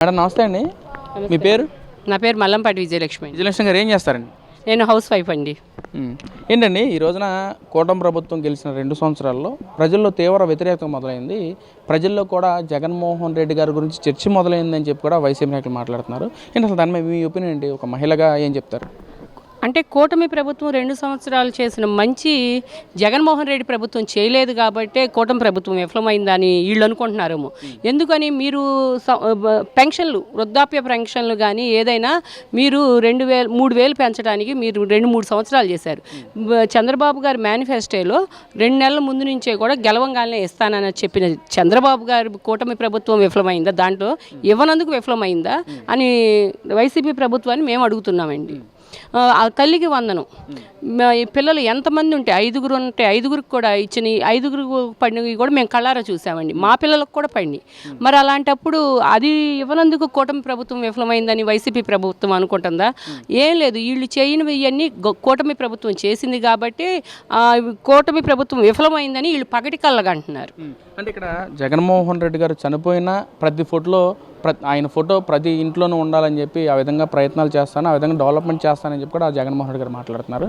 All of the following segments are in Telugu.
మేడం నమస్తే అండి. మీ పేరు? నా పేరు మల్లంపాటి విజయలక్ష్మి. విజయలక్ష్మి గారు ఏం చేస్తారండి? నేను హౌస్ వైఫ్ అండి. ఏంటండి ఈ రోజున కూటమి ప్రభుత్వం గెలిచిన 2 సంవత్సరాల్లో ప్రజల్లో తీవ్ర వ్యతిరేకత మొదలైంది. ప్రజల్లో కూడా జగన్మోహన్ రెడ్డి గారి గురించి చర్చ మొదలైందని చెప్పి కూడా వైసీపీ నాయకులు మాట్లాడుతున్నారు. ఏంటి అసలు దాని మీద మీ ఒపీనియన్ ఏంటి? ఒక మహిళగా ఏం చెప్తారు? అంటే కూటమి ప్రభుత్వం 2 సంవత్సరాలు చేసిన మంచి జగన్మోహన్ రెడ్డి ప్రభుత్వం చేయలేదు కాబట్టే కూటమి ప్రభుత్వం విఫలమైందని వీళ్ళు అనుకుంటున్నారేమో. ఎందుకని మీరు పెన్షన్లు, వృద్ధాప్య పెన్షన్లు కానీ ఏదైనా మీరు 2,000 3,000 పెంచడానికి మీరు 2-3 సంవత్సరాలు చేశారు. చంద్రబాబు గారి మేనిఫెస్టోలో 2 నెలల ముందు నుంచే కూడా గెలవంగానే ఇస్తానని చెప్పిన చంద్రబాబు గారి కూటమి ప్రభుత్వం విఫలమైందా? దాంట్లో ఇవ్వనందుకు విఫలమైందా అని వైసీపీ ప్రభుత్వాన్ని మేము అడుగుతున్నామండి. తల్లికి వందనం, పిల్లలు ఎంతమంది ఉంటే 5 ఉంటే 5 కూడా ఇచ్చిన 5 పడినవి కూడా మేము కళ్ళారా చూసామండి. మా పిల్లలకు కూడా పడినాయి. మరి అలాంటప్పుడు అది ఇవ్వనందుకు కూటమి ప్రభుత్వం విఫలమైందని వైసీపీ ప్రభుత్వం అనుకుంటుందా? ఏం లేదు, వీళ్ళు చేయనివి ఇవన్నీ కూటమి ప్రభుత్వం చేసింది కాబట్టి కూటమి ప్రభుత్వం విఫలమైందని వీళ్ళు పగటి కళ్ళగా అంటున్నారు. అంటే ఇక్కడ జగన్మోహన్ రెడ్డి గారు చనిపోయిన ప్రతి ఫోటోలో ఆయన ఫోటో ప్రతి ఇంట్లోనూ ఉండాలని చెప్పి ఆ విధంగా ప్రయత్నాలు చేస్తాను, ఆ విధంగా డెవలప్మెంట్ చేస్తానని చెప్పి కూడా జగన్మోహన్ రెడ్డి గారు మాట్లాడుతున్నారు.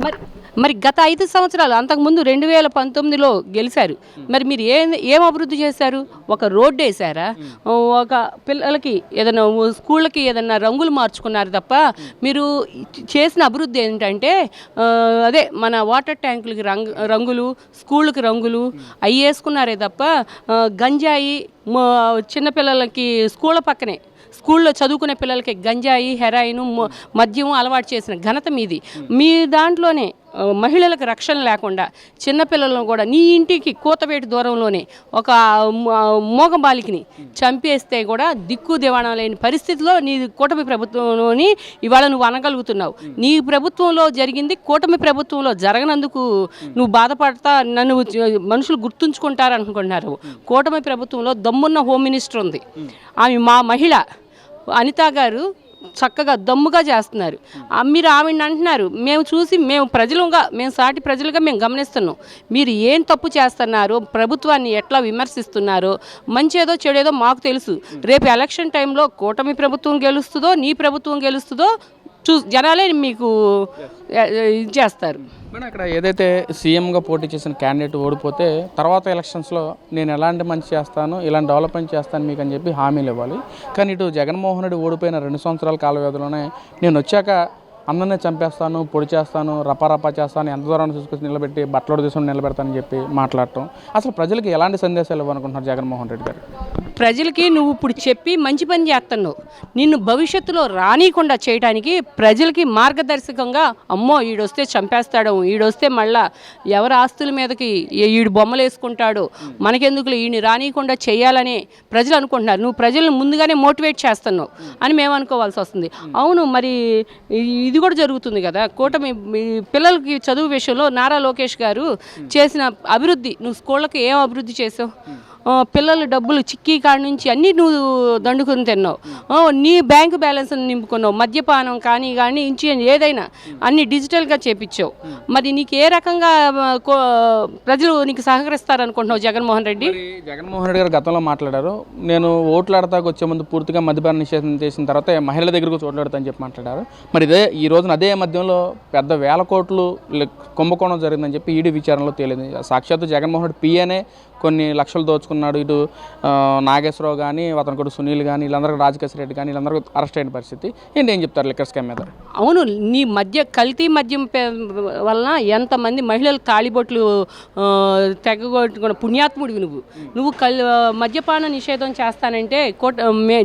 మరి గత 5 సంవత్సరాలు అంతకుముందు 2019లో గెలిచారు. మరి మీరు ఏం అభివృద్ధి చేశారు? ఒక రోడ్డు వేసారా? ఒక పిల్లలకి ఏదైనా స్కూళ్ళకి ఏదైనా రంగులు మార్చుకున్నారు తప్ప మీరు చేసిన అభివృద్ధి ఏంటంటే అదే మన వాటర్ ట్యాంకులకి రంగులు, స్కూళ్ళకి రంగులు అవి వేసుకున్నారే తప్ప గంజాయి చిన్నపిల్లలకి స్కూల్లో చదువుకునే పిల్లలకి గంజాయి, హెరాయిన్, మద్యం అలవాటు చేసిన ఘనత మీది. మీ దాంట్లోనే మహిళలకు రక్షణ లేకుండా చిన్నపిల్లలను కూడా నీ ఇంటికి కూతవేటు దూరంలోనే ఒక మోగ బాలికని చంపేస్తే కూడా దిక్కు దివాణం లేని పరిస్థితిలో నీ కూటమి ప్రభుత్వంలోని ఇవాళ నువ్వు అనగలుగుతున్నావు. నీ ప్రభుత్వంలో జరిగింది కూటమి ప్రభుత్వంలో జరగనందుకు నువ్వు బాధపడతా నన్ను మనుషులు గుర్తుంచుకుంటారనుకుంటున్నారు. కూటమి ప్రభుత్వంలో దమ్మున్న హోమ్ మినిస్టర్ ఉంది. ఆమె మా మహిళ అనిత గారు చక్కగా దమ్ముగా చేస్తున్నారు. మీరు ఆవిడని అంటున్నారు, మేము సాటి ప్రజలుగా మేము గమనిస్తున్నాం. మీరు ఏం తప్పు చేస్తున్నారో, ప్రభుత్వాన్ని ఎట్లా విమర్శిస్తున్నారో, మంచేదో చెడేదో మాకు తెలుసు. రేపు ఎలక్షన్ టైంలో కూటమి ప్రభుత్వం గెలుస్తుందో నీ ప్రభుత్వం గెలుస్తుందో జనాలే మీకు ఇది చేస్తారు. మేడం ఇక్కడ ఏదైతే సీఎంగా పోటీ చేసిన క్యాండిడేట్ ఓడిపోతే తర్వాత ఎలక్షన్స్లో నేను ఎలాంటి మంచి చేస్తాను, ఇలాంటి డెవలప్మెంట్ చేస్తాను మీకు అని చెప్పి హామీలు ఇవ్వాలి. కానీ ఇటు జగన్మోహన్ రెడ్డి ఓడిపోయిన 2 సంవత్సరాల కాల వ్యవధిలోనే నేను వచ్చాక అందరినీ చంపేస్తాను, పొడి చేస్తాను, రపారపా చేస్తాను, ఎంత దూరాన్ని తీసుకొచ్చి నిలబెట్టి బట్టలు తీసుకొని నిలబెడతానని చెప్పి మాట్లాడటం, అసలు ప్రజలకి ఎలాంటి సందేశాలు ఇవ్వాలనుకుంటున్నారు జగన్మోహన్ రెడ్డి గారు? ప్రజలకి నువ్వు ఇప్పుడు చెప్పి మంచి పని చేస్తున్నావు. నిన్ను భవిష్యత్తులో రానికుండా చేయడానికి ప్రజలకి మార్గదర్శకంగా అమ్మో ఈడొస్తే చంపేస్తాడు, ఈడొస్తే మళ్ళా ఎవరి ఆస్తుల మీదకి ఈడు బొమ్మలు వేసుకుంటాడు, మనకెందుకు ఈయన రానియకుండా చేయాలని ప్రజలు అనుకుంటున్నారు. నువ్వు ప్రజలను ముందుగానే మోటివేట్ చేస్తున్నావు అని మేము అనుకోవాల్సి వస్తుంది. అవును, మరి ఇది కూడా జరుగుతుంది కదా. కూటమి పిల్లలకి చదువు విషయంలో నారా లోకేష్ గారు చేసిన అభివృద్ధి, నువ్వు స్కూళ్ళకి ఏం అభివృద్ధి చేసావు? పిల్లలు డబ్బులు చిక్కీ కాడి నుంచి అన్నీ నువ్వు దండుకుని తిన్నావు. నీ బ్యాంకు బ్యాలెన్స్ నింపుకున్నావు. మద్యపానం కానీ ఇంచి ఏదైనా అన్నీ డిజిటల్గా చేపించావు. మరి నీకు ఏ రకంగా ప్రజలు నీకు సహకరిస్తారనుకుంటున్నావు జగన్మోహన్ రెడ్డి? జగన్మోహన్ రెడ్డి గారు గతంలో మాట్లాడారు, నేను ఓట్లాడతాకు వచ్చే ముందు పూర్తిగా మద్యపాన నిషేధం చేసిన తర్వాత మహిళల దగ్గరకు ఓట్లాడతాను చెప్పి మాట్లాడారు. మరి ఈ రోజున అదే మధ్యంలో పెద్ద వేల కోట్లు కుంభకోణం జరిగిందని చెప్పి ఈడీ విచారణలో తేలింది. సాక్షాత్తు జగన్మోహన్ రెడ్డి పిఏనే కొన్ని లక్షలు దోచుకున్నాడు. ఇటు నాగేశ్వరరావు కానీ, అతని కూడా సునీల్ కానీ, వీళ్ళందరూ రాజకేశ్వర రెడ్డి కానీ వీళ్ళందరూ అరెస్ట్ అయిన పరిస్థితి. ఏం చెప్తారు లిక్కర్ స్కామ్ మీద? అవును, నీ కల్తీ మద్యం వలన ఎంతమంది మహిళలు తాళిబొట్లు తెగొట్టుకున్న పుణ్యాత్ముడివి నువ్వు మద్యపాన నిషేధం చేస్తానంటే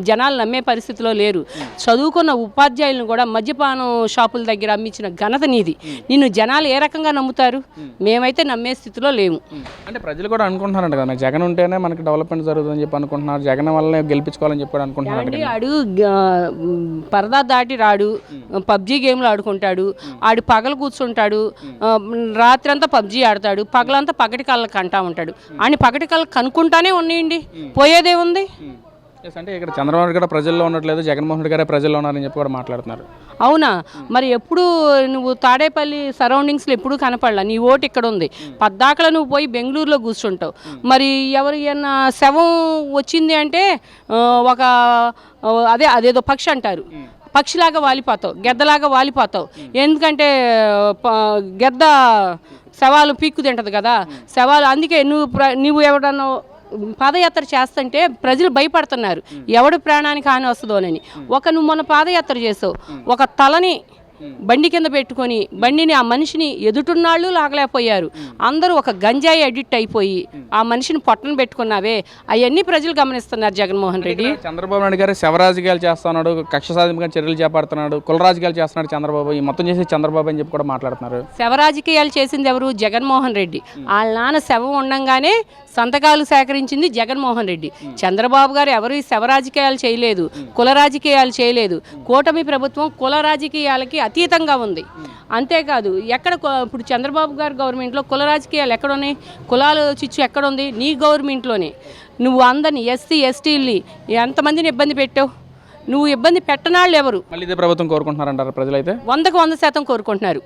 జనాలు నమ్మే పరిస్థితిలో లేరు. చదువుకున్న ఉపాధ్యాయులను కూడా మద్యపానం షాపుల దగ్గర అమ్మించిన ఘనత నీది. నిన్ను జనాలు ఏ రకంగా నమ్ముతారు? మేమైతే నమ్మే స్థితిలో లేము. అంటే ప్రజలు కూడా అనుకుంటున్నారు కదా, జగన్ ఉంటేనే మనకి డెవలప్మెంట్ జరుగుతుందని చెప్పి అనుకుంటున్నారు, జగన్ వల్లనే గెలిపించుకోవాలని చెప్పి అనుకుంటున్నారు. ఆడు పరదా దాటి రాడు, పబ్జీ గేమ్లు ఆడుకుంటాడు, ఆడు పగలు కూర్చుంటాడు, రాత్రి అంతా పబ్జీ ఆడతాడు, పగలంతా పగటి కళ్ళకి అంటా ఉంటాడు. ఆయన పగటి కళ్ళకి కనుక్కుంటానే ఉన్నాయండి, పోయేదే ఉంది. అంటే ఇక్కడ చంద్రబాబు నాయుడు గారు ప్రజల్లో ఉండట్లేదు, జగన్మోహన్ రెడ్డి గారే ప్రజల్లో ఉన్నారని చెప్పి కూడా మాట్లాడుతున్నారు. అవునా? మరి ఎప్పుడు నువ్వు తాడేపల్లి సరౌండింగ్స్లో ఎప్పుడు కనపడలా, నీ ఓటు ఇక్కడ ఉంది, పద్దాకల నువ్వు పోయి బెంగళూరులో కూర్చుంటావు. మరి ఎవరు ఏమన్నా శవం వచ్చింది అంటే ఒక అదేదో పక్షి అంటారు, పక్షిలాగా వాలిపోతావు, గెద్దలాగా వాలిపోతావు. ఎందుకంటే గెద్ద శవాలు పీక్కు తింటది కదా, శవాలు. అందుకే నువ్వు ఎవడన్నా పాదయాత్ర చేస్తుంటే ప్రజలు భయపడుతున్నారు, ఎవడి ప్రాణానికి హాని వస్తుందోనని. నువ్వు మొన్న పాదయాత్ర చేసావు, ఒక తలని బండి కింద పెట్టుకొని బండిని ఆ మనిషిని ఎదుటున్నాళ్ళు లాగలేకపోయారు. అందరూ ఒక గంజాయి అడిక్ట్ అయిపోయి ఆ మనిషిని పొట్టను పెట్టుకున్నావే, అవన్నీ ప్రజలు గమనిస్తున్నారు. జగన్మోహన్ రెడ్డి చంద్రబాబు నాయుడు గారు శవ రాజకీయాలు చేస్తున్నాడు, కక్ష సాధింపుగా చర్యలు చేపడుతున్నాడు, కుల రాజకీయాలు చేస్తున్నాడు చంద్రబాబు, ఈ మొత్తం చేసి చంద్రబాబు అని చెప్పి కూడా మాట్లాడుతున్నారు. శవ రాజకీయాలు చేసింది ఎవరు? జగన్మోహన్ రెడ్డి. వాళ్ళ నాన్న శవం ఉండంగానే సంతకాలు సేకరించింది జగన్మోహన్ రెడ్డి. చంద్రబాబు గారు ఎవరు ఈ శవ రాజకీయాలు చేయలేదు, కుల రాజకీయాలు చేయలేదు. కూటమి ప్రభుత్వం కుల రాజకీయాలకి అతీతంగా ఉంది. అంతేకాదు ఇప్పుడు చంద్రబాబు గారు గవర్నమెంట్లో కుల రాజకీయాలు ఎక్కడున్నాయి? కులాల చిచ్చు ఎక్కడుంది? నీ గవర్నమెంట్లోనే. నువ్వు అందరినీ ఎస్సీ ఎస్టీల్ని ఎంతమందిని ఇబ్బంది పెట్టావు? నువ్వు ఇబ్బంది పెట్టనాళ్ళు ఎవరు? మళ్ళీ ఇదే ప్రభుత్వం కోరుకుంటున్నారంటారు ప్రజలైతే? 100% కోరుకుంటున్నారు.